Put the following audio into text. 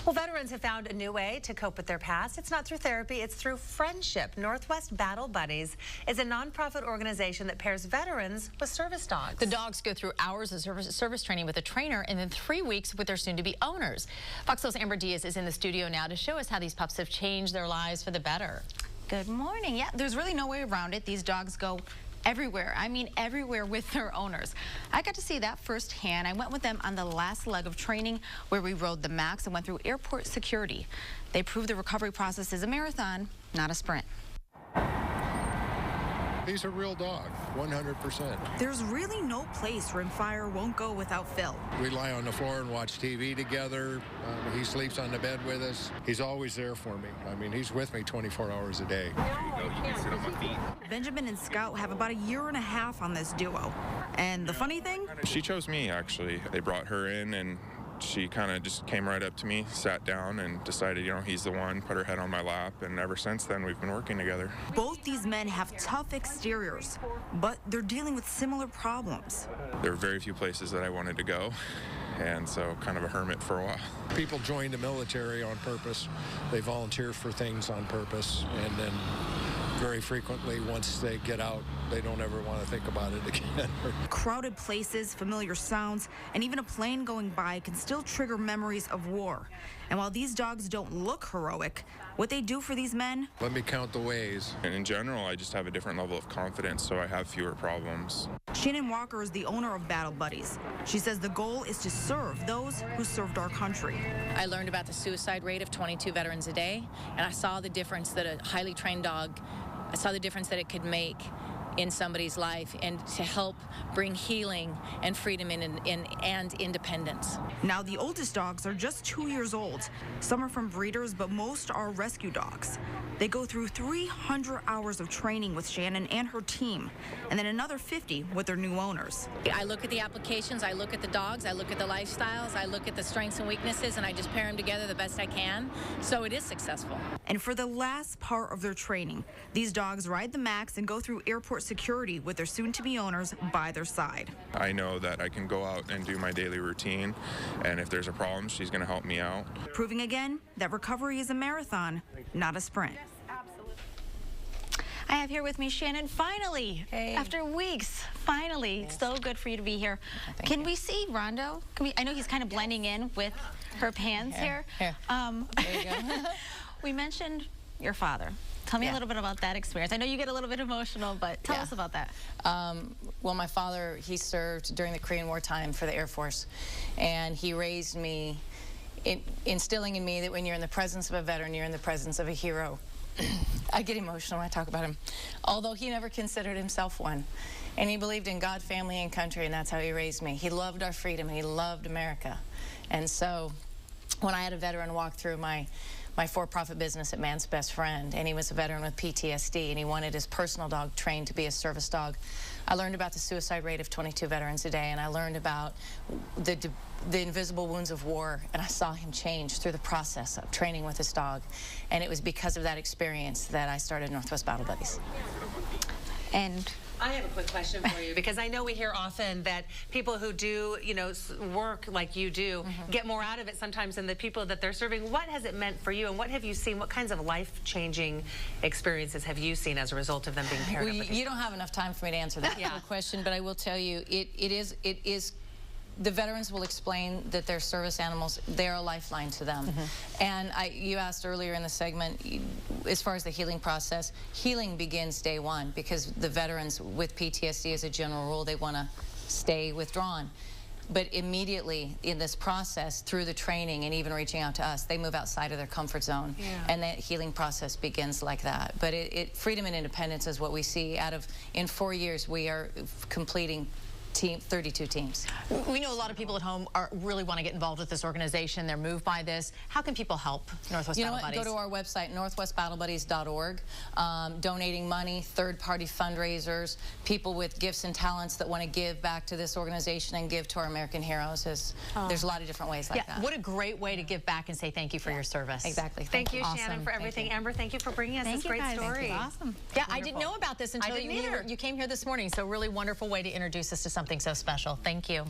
Well, veterans have found a new way to cope with their past. It's not through therapy, it's through friendship. Northwest Battle Buddies is a nonprofit organization that pairs veterans with service dogs. The dogs go through hours of service training with a trainer and then 3 weeks with their soon-to-be owners. Fox News' Amber Diaz is in the studio now to show us how these pups have changed their lives for the better. Good morning. Yeah, there's really no way around it. These dogs go everywhere. I mean, everywhere with their owners. I got to see that firsthand. I went with them on the last leg of training where we rode the Max and went through airport security. They proved the recovery process is a marathon, not a sprint. He's a real dog, 100%. There's really no place Rimfire won't go without Phil. We lie on the floor and watch TV together. He sleeps on the bed with us. He's always there for me. I mean, he's with me 24 hours a day. There you go. You can sit on my feet. Benjamin and Scout have about a year and a half on this duo. And the funny thing? She chose me, actually. They brought her in and she kind of just came right up to me, sat down, and decided, you know, he's the one, put her head on my lap, and ever since then, we've been working together. Both these men have tough exteriors, but they're dealing with similar problems. There were very few places that I wanted to go, and so kind of a hermit for a while. People join the military on purpose. They volunteer for things on purpose, and then very frequently, once they get out, they don't ever want to think about it again. Crowded places, familiar sounds, and even a plane going by can still trigger memories of war. And while these dogs don't look heroic, what they do for these men... Let me count the ways. And in general, I just have a different level of confidence, so I have fewer problems. Shannon Walker is the owner of Battle Buddies. She says the goal is to serve those who served our country. I learned about the suicide rate of 22 veterans a day, and I saw the difference that a highly trained dog, I saw the difference that it could make in somebody's life and to help bring healing and freedom and independence. Now the oldest dogs are just 2 years old. Some are from breeders, but most are rescue dogs. They go through 300 hours of training with Shannon and her team, and then another 50 with their new owners. I look at the applications, I look at the dogs, I look at the lifestyles, I look at the strengths and weaknesses, and I just pair them together the best I can, so it is successful. And for the last part of their training, these dogs ride the Max and go through airport security with their soon-to-be owners by their side. I know that I can go out and do my daily routine, and if there's a problem, she's going to help me out. Proving again that recovery is a marathon, not a sprint. I have here with me Shannon, finally, after weeks, finally. It's so good for you to be here. Can we see Rondo? I know he's kind of blending in with her pants here. There you go. We mentioned your father. Tell me a little bit about that experience. I know you get a little bit emotional, but tell us about that. Well, my father, he served during the Korean War time for the Air Force, and he raised me, instilling in me that when you're in the presence of a veteran, you're in the presence of a hero. I get emotional when I talk about him, although he never considered himself one. And he believed in God, family, and country, and that's how he raised me. He loved our freedom, and he loved America. And so when I had a veteran walk through my for-profit business at Man's Best Friend, and he was a veteran with PTSD, and he wanted his personal dog trained to be a service dog, I learned about the suicide rate of 22 veterans a day, and I learned about the invisible wounds of war, and I saw him change through the process of training with his dog. And it was because of that experience that I started Northwest Battle Buddies. And I have a quick question for you, because I know we hear often that people who do, you know, work like you do get more out of it sometimes than the people that they're serving. What has it meant for you, and what have you seen? What kinds of life-changing experiences have you seen as a result of them being paired up with you? You don't have enough time for me to answer that question, but I will tell you, it is. The veterans will explain that their service animals, they're a lifeline to them. And you asked earlier in the segment, as far as the healing process, healing begins day one, because the veterans with PTSD, as a general rule, they want to stay withdrawn. But immediately in this process, through the training and even reaching out to us, they move outside of their comfort zone. And that healing process begins like that. But freedom and independence is what we see. In 4 years, we are completing 32 teams. We know a lot of people at home really want to get involved with this organization. They're moved by this. How can people help Northwest Battle Buddies? Go to our website, northwestbattlebuddies.org. Donating money, third-party fundraisers, people with gifts and talents that want to give back to this organization and give to our American heroes. There's a lot of different ways like that. What a great way to give back and say thank you for your service. Exactly. Thank you, Shannon, for everything. Amber, thank you for bringing us this great story. Awesome. Yeah, I didn't know about this until you came here this morning, so really wonderful way to introduce us to something so special. Thank you.